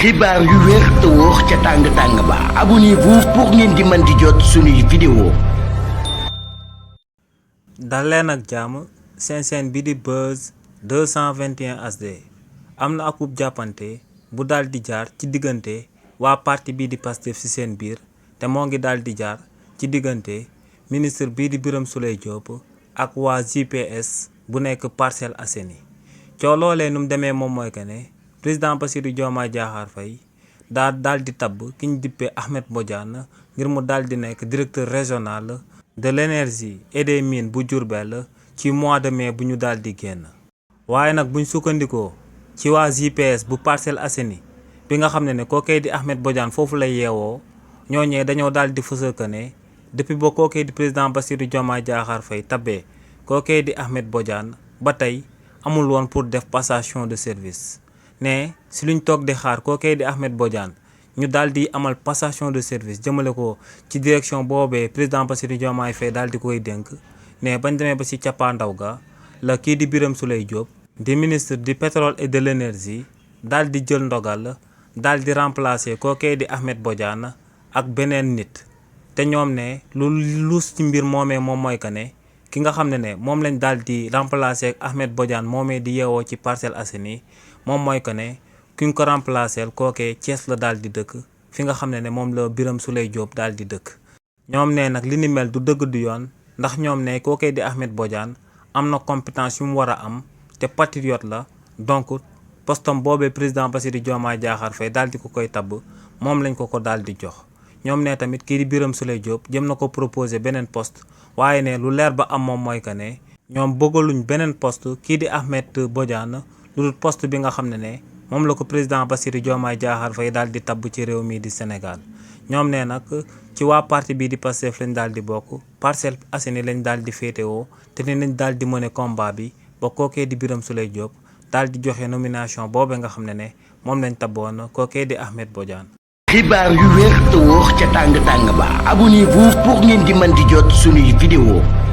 xibaar yu wér te wóor ca tàng-tàng ba abonnez-vous pour ngeen di mën di jot suñuy vidéo. dal leen ak jàmm seen chaîne bi di Buzz 221 HD am na akub jàppante bu daal di jaar ci diggante waa parti bii di Pastef ci seen biir te moo ngi daal di jaar ci diggante ministre bii di Birame Souleye Diop ak waa JPS bu nekk Parcelles Assainies coo loolee nu mu demee moom mooy que ne président Bassirou Diomaye Diakhar Faye daal di tabb ki ñu dippee Ahmed Bodiane ngir mu daal di nekk directeur régional de l'énergie et des mines bu Diourbel ci mois de mai bu ñu daal di génn. waaye nag buñ sukkandikoo ci waa JPS bu Parcelles Assainies bi nga xam ne kookee di Ahmed Bodiane foofu lay yeewoo ñooñee dañoo daal di fësal que ne depuis ba kookee di président Bassirou Diomaye Diakhar Faye tabbee kookee di Ahmed Bodiane ba tey amul woon pour def passation de service. ne si luñ toog di xaar kookee di Ahmed Bodiane ñu daal di amal passation de service jëmale ko ci direction boobee président Bassirou Diomaye Faye daal di koy dénk ne bañ demee ba si cappaandaw ga la kii di Birame Souleye Diop di ministre du pétrole et de l'énergie daal di jël ndogal daal di remplacer kookee di Ahmed Bodiane ak beneen nit te ñoom ne lu luus ci mbir moomee moom mooy que ne ki nga xam ne moom lañ daal di remplacer ak Ahmed Bodiane moomee di yeewoo ci Parcelles Assainies moom mooy que ne ki ñu ko remplacer kookee Thiès la daal di dëkk fi nga xam ne moom la Birame Souleye Diop daal di dëkk. ñoom ne nag li ni mel du dëgg du yoon ndax ñoom ne kookee di Ahmed Bodiane am na compétence yu mu war a am te patriote la donc postom boobee président Bassirou Diomaye Diakhar Faye daal di ko koy tabb moom lañ ko daal di jox. ñoom ne tamit kii di Birame Souleye Diop jëm na ko proposer beneen poste waaye ne lu leer ba am moom mooy que ne ñoom bëggaluñ beneen poste kii di Ahmed Bodiane lu dul poste bi nga xam ne moom la ko président Bassirou Diomaye Diakhar Faye daal di tabb ci réew mii di Sénégal. ñoom ne nag ci waa parti bii di Pastef lañ daal di bokk Parcelles Assainies lañ daal di féetewoo te ne nañ daal di mëne combat bi ba kookee di Birame Souleye Diop daal di joxe nomination boobee nga xam ne moom lañ tabboon kookee di Ahmed Bodiane. xibaar yu wér te wóor ca tàng-tàng ba abonnez-vous pour ngeen di mën di jot suñuy vidéo.